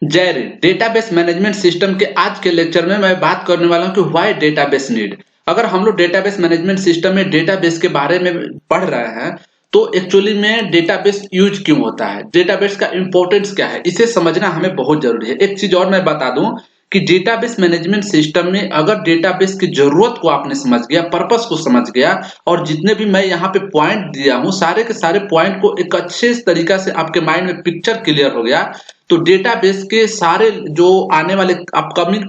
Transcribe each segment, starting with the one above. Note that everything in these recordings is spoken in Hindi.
जय डेटाबेस मैनेजमेंट सिस्टम के आज के लेक्चर में मैं बात करने वाला हूं कि व्हाई डेटाबेस नीड। अगर हम लोग डेटाबेस मैनेजमेंट सिस्टम में डेटाबेस के बारे में पढ़ रहे हैं तो एक्चुअली में डेटाबेस यूज क्यों होता है, डेटाबेस का इंपॉर्टेंस क्या है, इसे समझना हमें बहुत जरूरी है। एक चीज और मैं बता दूं कि डेटाबेस मैनेजमेंट सिस्टम में अगर डेटाबेस की जरूरत को आपने समझ गया, पर्पस को समझ गया और जितने भी मैं यहाँ पे पॉइंट दिया हूँ सारे के सारे पॉइंट को एक अच्छे तरीका से आपके माइंड में पिक्चर क्लियर हो गया तो डेटाबेस के सारे जो आने वाले अपकमिंग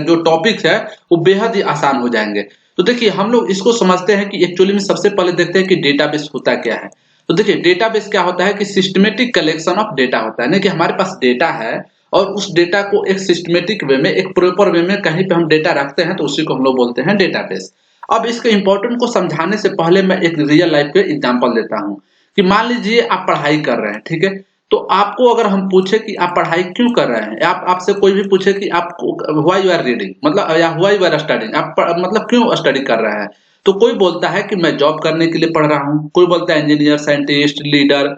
जो टॉपिक्स है वो बेहद ही आसान हो जाएंगे। तो देखिए हम लोग इसको समझते हैं कि एक्चुअली में सबसे पहले देखते हैं कि डेटाबेस होता क्या है। तो देखिए डेटाबेस क्या होता है कि सिस्टमेटिक कलेक्शन ऑफ डेटा होता है, ना कि हमारे पास डेटा है और उस डेटा को एक सिस्टमेटिक वे में, एक प्रॉपर वे में कहीं पे हम डेटा रखते हैं तो उसी को हम लोग बोलते हैं डेटाबेस। अब इसके इंपॉर्टेंट को समझाने से पहले मैं एक रियल लाइफ के एग्जांपल देता हूं कि मान लीजिए आप पढ़ाई कर रहे हैं, ठीक है। तो आपको अगर हम पूछे कि आप पढ़ाई क्यों कर रहे हैं, आप आपसे कोई भी पूछे कि आपको व्हाई यू आर रीडिंग मतलब या व्हाई यू आर स्टडीइंग, आप मतलब क्यों स्टडी कर रहे हैं, तो कोई बोलता है कि मैं जॉब करने के लिए पढ़ रहा हूँ, कोई बोलता है इंजीनियर, साइंटिस्ट, लीडर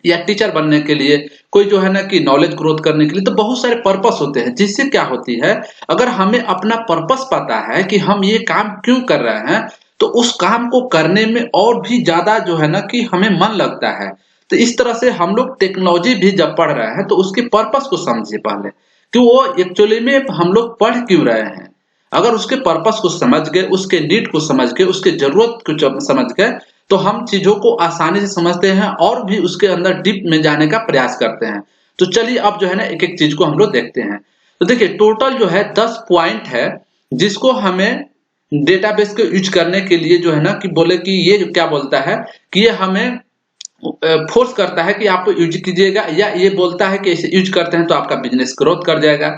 या टीचर बनने के लिए, कोई जो है ना कि नॉलेज ग्रोथ करने के लिए। तो बहुत सारे पर्पस होते हैं जिससे क्या होती है, अगर हमें अपना पर्पस पता है कि हम ये काम क्यों कर रहे हैं तो उस काम को करने में और भी ज्यादा जो है ना कि हमें मन लगता है। तो इस तरह से हम लोग टेक्नोलॉजी भी जब पढ़ रहे हैं तो उसके पर्पस को समझिए पहले कि वो एक्चुअली में हम लोग पढ़ क्यों रहे हैं। अगर उसके पर्पस को समझ गए, उसके नीड को समझ गए, उसके जरूरत को समझ गए तो हम चीजों को आसानी से समझते हैं और भी उसके अंदर डीप में जाने का प्रयास करते हैं। तो चलिए अब जो है ना एक एक चीज को हम लोग देखते हैं। तो देखिए टोटल जो है 10 पॉइंट है जिसको हमें डेटाबेस को यूज करने के लिए जो है ना कि बोले कि ये क्या बोलता है कि ये हमें फोर्स करता है कि आप यूज कीजिएगा, या ये बोलता है कि इसे यूज करते हैं तो आपका बिजनेस ग्रोथ कर जाएगा।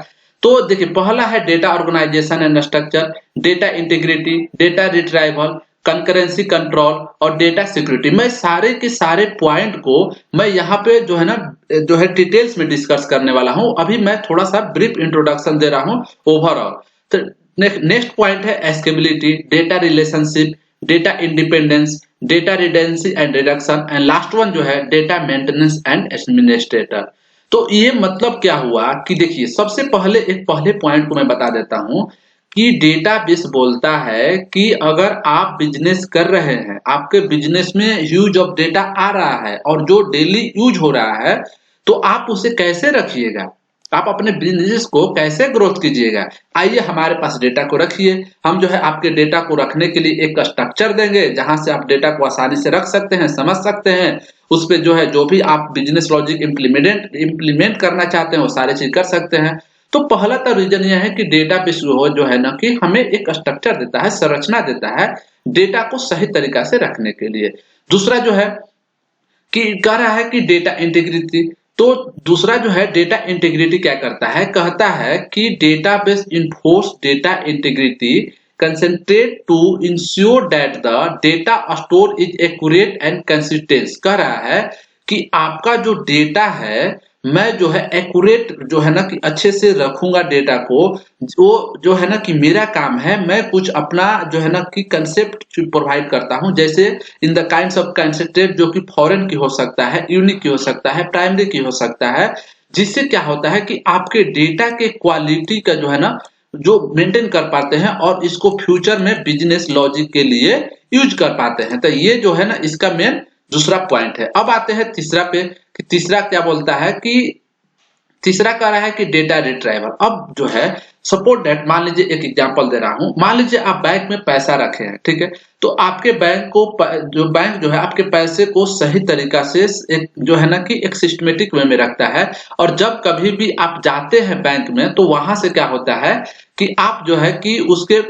तो देखिए पहला है data organisation and structure, data integrity, data retrieval, concurrency control और डेटा सिक्योरिटी। मैं सारे के सारे पॉइंट को मैं यहाँ पे जो है ना जो है डिटेल्स में डिस्कस करने वाला हूँ। अभी मैं थोड़ा सा ब्रीफ इंट्रोडक्शन दे रहा हूँ ओवरऑल। तो नेक्स्ट पॉइंट है scalability, data relationship, data independence, data redundancy and reduction and last one जो है डेटा मेंटेनेंस एंड एडमिनिस्ट्रेटर। तो ये मतलब क्या हुआ कि देखिए सबसे पहले एक पहले पॉइंट को मैं बता देता हूं कि डेटाबेस बोलता है कि अगर आप बिजनेस कर रहे हैं, आपके बिजनेस में यूज ऑफ डेटा आ रहा है और जो डेली यूज हो रहा है तो आप उसे कैसे रखिएगा, आप अपने बिजनेस को कैसे ग्रोथ कीजिएगा। आइए हमारे पास डेटा को रखिए, हम जो है आपके डेटा को रखने के लिए एक स्ट्रक्चर देंगे जहां से आप डेटा को आसानी से रख सकते हैं, समझ सकते हैं। उस पे जो है जो भी आप बिजनेस लॉजिक इम्प्लीमेंट करना चाहते हैं वो सारे चीज कर सकते हैं। तो पहला तो रीजन यह है कि डेटाबेस जो है ना कि हमें एक स्ट्रक्चर देता है, संरचना देता है डेटा को सही तरीका से रखने के लिए। दूसरा जो है कि कह रहा है कि डेटा इंटीग्रिटी, तो दूसरा जो है डेटा इंटीग्रिटी क्या करता है, कहता है कि database enforce data integrity concentrate to ensure that the data store is accurate and consistent. कह रहा है कि आपका जो डेटा है मैं जो है एक्यूरेट जो है ना कि अच्छे से रखूंगा डेटा को, जो है ना कि मेरा काम है, मैं कुछ अपना जो है ना कि कंसेप्ट प्रोवाइड करता हूं, जैसे in the kinds of concept जो कि फॉरेन की हो सकता है, यूनिक की हो सकता है, प्राइमरी की हो सकता है। जिससे क्या होता है कि आपके डेटा के क्वालिटी का जो है ना जो मेंटेन कर पाते हैं और इसको फ्यूचर में बिजनेस लॉजिक के लिए यूज कर पाते हैं। तो ये जो है ना इसका मेन दूसरा पॉइंट है। अब आते हैं तीसरा पे कि तीसरा क्या बोलता है कि तीसरा कह रहा है कि डेटा रिट्राइवल। अब जो है सपोर्ट दैट, मान लीजिए एक एग्जांपल दे रहा हूं, मान लीजिए आप बैंक में पैसा रखे हैं, ठीक है। तो आपके बैंक जो है आपके पैसे को सही तरीका से एक जो है ना कि एक सिस्टमेटिक वे में रखता है और जब कभी भी आप जाते हैं बैंक में तो वहां से क्या होता है कि आप जो है कि उसके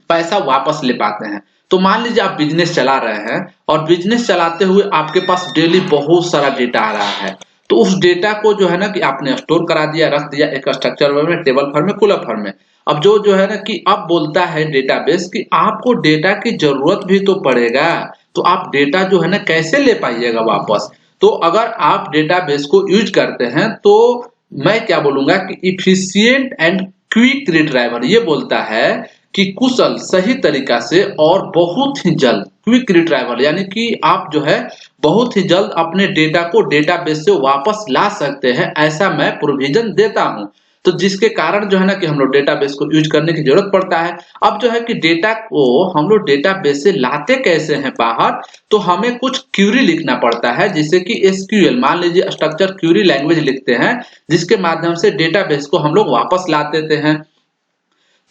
पैसा वापस ले पाते हैं। तो मान लीजिए आप बिजनेस चला रहे हैं और बिजनेस चलाते हुए आपके पास डेली बहुत सारा डेटा आ रहा है, तो उस डेटा को जो है ना कि आपने स्टोर करा दिया, रख दिया एक स्ट्रक्चर में, टेबल फॉर्म में, कॉलम फॉर्म में। अब जो है ना कि अब बोलता है डेटाबेस कि आपको डेटा की जरूरत भी तो पड़ेगा, तो आप डेटा जो है ना कैसे ले पाइएगा वापस। तो अगर आप डेटाबेस को यूज करते हैं तो मैं क्या बोलूंगा कि इफिशिएंट एंड क्विक रिट्राइवल, ये बोलता है कि कुशल, सही तरीका से और बहुत ही जल्द क्विक रिट्राइवल, यानी कि आप जो है बहुत ही जल्द अपने डेटा को डेटाबेस से वापस ला सकते हैं, ऐसा मैं प्रोविजन देता हूं। तो जिसके कारण जो है ना कि हम लोग डेटाबेस को यूज करने की जरूरत पड़ता है। अब जो है कि डेटा को हम लोग डेटाबेस से लाते कैसे हैं बाहर, तो हमें कुछ क्यूरी लिखना पड़ता है, जिसे कि एसक्यूएल, मान लीजिए स्ट्रक्चर क्यूरी लैंग्वेज लिखते हैं, जिसके माध्यम से डेटाबेस को हम लोग वापस ला देते हैं।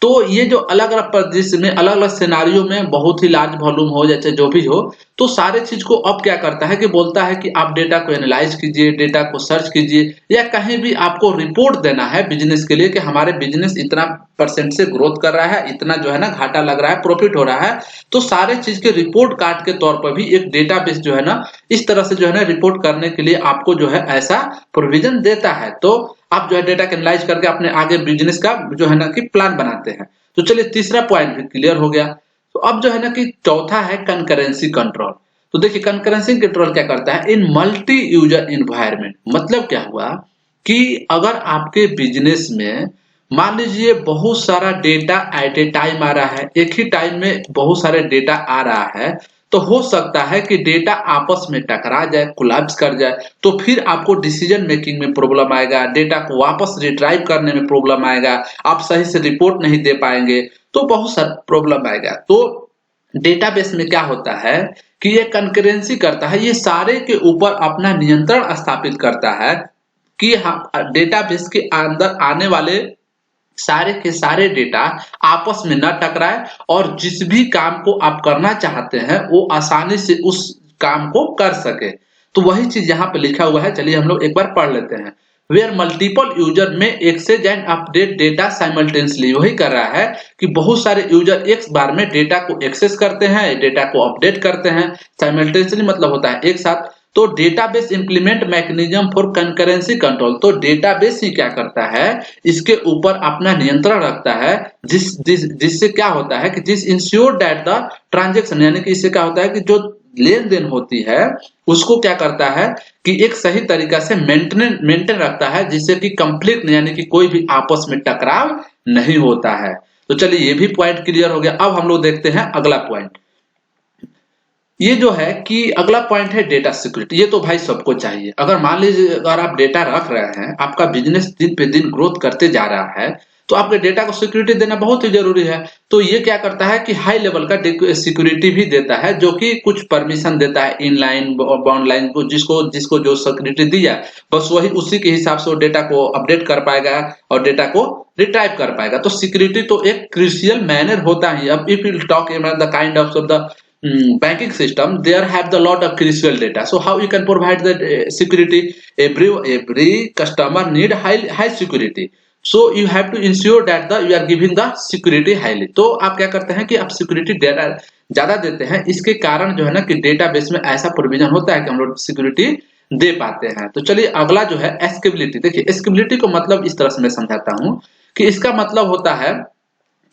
तो ये जो अलग अलग परिदृश्य में, अलग अलग सिनारियों में, बहुत ही लार्ज वॉल्यूम हो जैसे जो भी हो, तो सारे चीज को अब क्या करता है कि बोलता है कि आप डेटा को एनालाइज कीजिए, डेटा को सर्च कीजिए, या कहीं भी आपको रिपोर्ट देना है बिजनेस के लिए कि हमारे बिजनेस इतना % से ग्रोथ कर रहा है, इतना जो है ना घाटा लग रहा है, प्रॉफिट हो रहा है। तो सारे चीज के रिपोर्ट कार्ड के तौर पर भी एक डेटाबेस जो है ना इस तरह से जो है ना रिपोर्ट करने के लिए आपको जो है ऐसा प्रोविजन देता है। तो आप जो है डेटा को एनालाइज करके अपने आगे बिजनेस का जो है ना कि प्लान बनाते हैं। तो चलिए तीसरा पॉइंट भी क्लियर हो गया। तो अब जो है ना कि चौथा है कंकरेंसी कंट्रोल। तो देखिए कंकरेंसी कंट्रोल क्या करता है इन मल्टी यूजर इन्वायरमेंट। मतलब क्या हुआ कि अगर आपके बिजनेस में मान लीजिए बहुत सारा डेटा एट ए टाइम आ रहा है, एक ही टाइम में बहुत सारे डेटा आ रहा है, तो हो सकता है कि डेटा आपस में टकरा जाए, कोलैप्स कर जाए, तो फिर आपको डिसीजन मेकिंग में प्रॉब्लम आएगा, डेटा को वापस रिट्राइव करने में प्रॉब्लम आएगा, आप सही से रिपोर्ट नहीं दे पाएंगे, तो बहुत सारा प्रॉब्लम आएगा। तो डेटाबेस में क्या होता है कि ये कंकरेंसी करता है, ये सारे के ऊपर अपना नियंत्रण स्थापित करता है कि डेटाबेस के अंदर आने वाले सारे के सारे डेटा आपस में न टकराए और जिस भी काम को आप करना चाहते हैं वो आसानी से उस काम को कर सके। तो वही चीज यहाँ पे लिखा हुआ है, चलिए हम लोग एक बार पढ़ लेते हैं। Where multiple user may access and update data simultaneously, वही कर रहा है कि बहुत सारे यूजर एक बार में डेटा को एक्सेस करते हैं, डेटा को अपडेट करते हैं। साइमल्टेनियसली मतलब होता है एक साथ। तो database implement mechanism for concurrency control, तो डेटाबेस ही क्या करता है इसके ऊपर अपना नियंत्रण रखता है, जिससे क्या होता है कि जिस इंश्योर दैट द ट्रांजैक्शन, यानी कि इससे क्या होता है कि जो लेन देन होती है उसको क्या करता है कि एक सही तरीका से मेंटेन रखता है, जिससे कि कंफ्लिक्ट यानी कि कोई भी आपस में टकराव नहीं होता है। तो चलिए ये भी पॉइंट क्लियर हो गया। अब हम लोग देखते हैं अगला पॉइंट। ये जो है कि अगला पॉइंट है डेटा सिक्योरिटी। ये तो भाई सबको चाहिए। अगर मान लीजिए अगर आप डेटा रख रहे हैं, आपका बिजनेस दिन पे दिन ग्रोथ करते जा रहा है, तो आपके डेटा को सिक्योरिटी देना बहुत ही जरूरी है। तो ये क्या करता है कि हाई लेवल का सिक्योरिटी भी देता है, जो कि कुछ परमिशन देता है इनलाइन बाउंडलाइन को, जिसको जो सिक्योरिटी दिया बस वही उसी के हिसाब से वो डेटा को अपडेट कर पाएगा और डेटा को रिट्राइव कर पाएगा। तो सिक्योरिटी तो एक क्रूशियल मैनर होता है। अब if you talk about the kind of the banking system, there have the lot of crucial data. So how you can provide the security? Every customer need high security. So you have to ensure that you are giving the security highly. तो आप क्या करते हैं कि आप सिक्योरिटी डेटा ज्यादा देते हैं, इसके कारण जो है ना कि डेटाबेस में ऐसा प्रोविजन होता है कि हम लोग सिक्योरिटी दे पाते हैं। तो चलिए अगला जो है एस्केबिलिटी। देखिए एस्केबिलिटी को मतलब इस तरह से मैं समझाता हूँ कि इसका मतलब होता है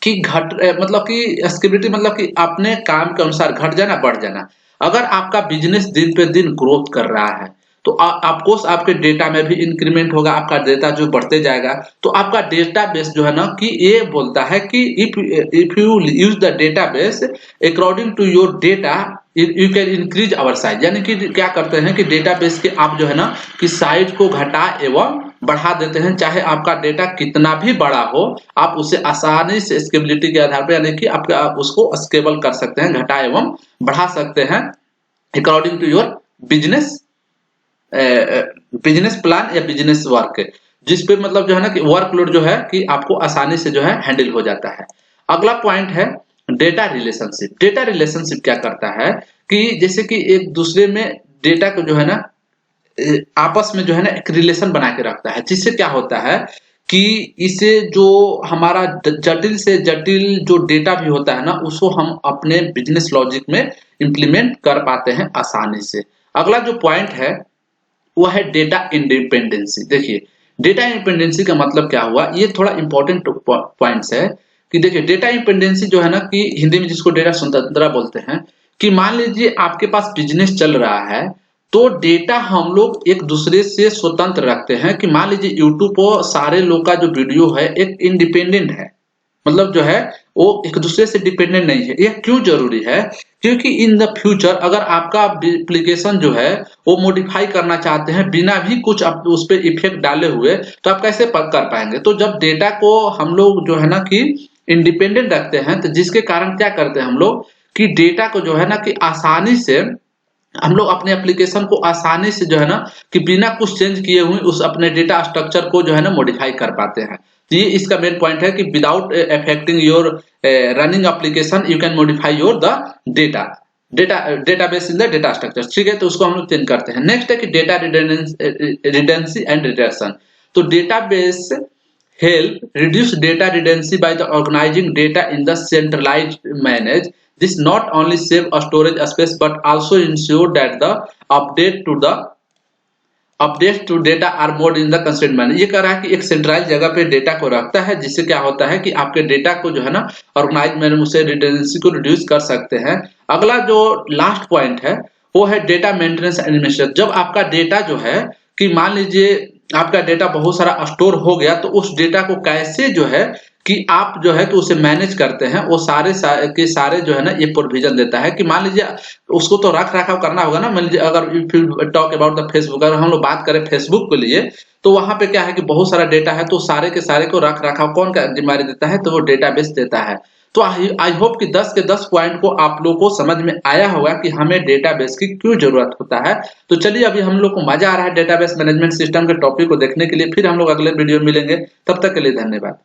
कि मतलब कि स्केबिलिटी मतलब कि अपने काम के अनुसार घट जाना बढ़ जाना। अगर आपका बिजनेस दिन पे दिन ग्रोथ कर रहा है तो आपको आपके डेटा में भी इंक्रीमेंट होगा, आपका डेटा जो बढ़ते जाएगा। तो आपका डेटाबेस जो है ना कि ये बोलता है कि if you use the database according to your data you can increase our size. यानी कि क्या करते हैं कि डेटाबेस के आप जो है ना कि साइज को घटा एवं बढ़ा देते हैं। चाहे आपका डेटा कितना भी बड़ा हो, आप उसे आसानी से स्केबिलिटी के आधार पर यानी कि आप उसको स्केबल कर सकते हैं, घटा एवं बढ़ा सकते हैं according to your business plan या बिजनेस वर्क, जिस पे मतलब जो है ना कि वर्कलोड जो है कि आपको आसानी से जो है हैंडल हो जाता है। अगला पॉइंट है डेटा रिलेशनशिप। डेटा रिलेशनशिप क्या करता है कि जैसे कि एक दूसरे में डेटा को जो है ना आपस में जो है ना एक रिलेशन बना के रखता है, जिससे क्या होता है कि इसे जो हमारा जटिल से जटिल जो डेटा भी होता है ना उसको हम अपने बिजनेस लॉजिक में इंप्लीमेंट कर पाते हैं आसानी से। अगला जो पॉइंट है वो है डेटा इंडिपेंडेंसी। देखिए डेटा इंडिपेंडेंसी का मतलब क्या हुआ, ये थोड़ा इंपॉर्टेंट पॉइंट्स है कि देखिए डेटा इंडिपेंडेंसी जो है ना कि हिंदी में जिसको डेटा स्वतंत्रता बोलते हैं, कि मान लीजिए आपके पास बिजनेस चल रहा है तो डेटा हम लोग एक दूसरे से स्वतंत्र रखते हैं। कि मान लीजिए यूट्यूब पर सारे लोग का जो वीडियो है एक इंडिपेंडेंट है, मतलब जो है वो एक दूसरे से डिपेंडेंट नहीं है। यह क्यों जरूरी है? क्योंकि इन द फ्यूचर अगर आपका एप्लीकेशन जो है वो मॉडिफाई करना चाहते हैं बिना भी कुछ उस पर इफेक्ट डाले हुए, तो आप कैसे कर पाएंगे? तो जब डेटा को हम लोग जो है ना कि इंडिपेंडेंट रखते हैं, तो जिसके कारण क्या करते हैं हम लोग कि डेटा को जो है ना कि आसानी से हम लोग अपने एप्लीकेशन को आसानी से जो है ना कि बिना कुछ चेंज किए हुए उस अपने डेटा स्ट्रक्चर को जो है ना मॉडिफाई कर पाते हैं। तो ये इसका मेन पॉइंट है कि without affecting your running application you can modify your the database in the data structure. ठीक है, तो उसको हम लोग चेंज करते हैं। नेक्स्ट है कि डेटा रिडेंडेंसी एंड रिडक्शन। तो database help reduce data redundancy by the organizing data in the centralized manage. This not only save a storage space but also ensure that the updates to data are more in the consistent manner। ये कह रहा है कि एक सेंट्रलाइज जगह पे डेटा को रखता है, जिससे क्या होता है कि आपके डेटा को जो है ना ऑर्गेनाइज मैनर से रिडंडेंसी को रिड्यूस कर सकते हैं। अगला जो लास्ट पॉइंट है वो है डेटा मेंटेनेंस एडमिनिस्ट्रेशन। जब आपका डेटा जो है कि मान लीजिए आपका डेटा बहुत सारा स्टोर हो गया, तो उस डेटा को कैसे जो है कि आप जो है कि उसे मैनेज करते हैं, वो सारे के सारे जो है ना ये प्रोविजन देता है कि मान लीजिए उसको तो रख रखाव करना होगा ना। मान लीजिए अगर टॉक अबाउट द फेसबुक, अगर हम लोग बात करें फेसबुक के लिए, तो वहां पे क्या है कि बहुत सारा डेटा है, तो सारे के सारे को रख रखाव कौन का जिम्मेदारी देता है? तो वो डेटाबेस देता है। तो आई होप कि 10 के 10 पॉइंट को आप लोग को समझ में आया होगा कि हमें डेटाबेस की क्यों जरूरत होता है। तो चलिए अभी हम लोग को मजा आ रहा है डेटाबेस मैनेजमेंट सिस्टम के टॉपिक को देखने के लिए। फिर हम लोग अगले वीडियो में मिलेंगे, तब तक के लिए धन्यवाद।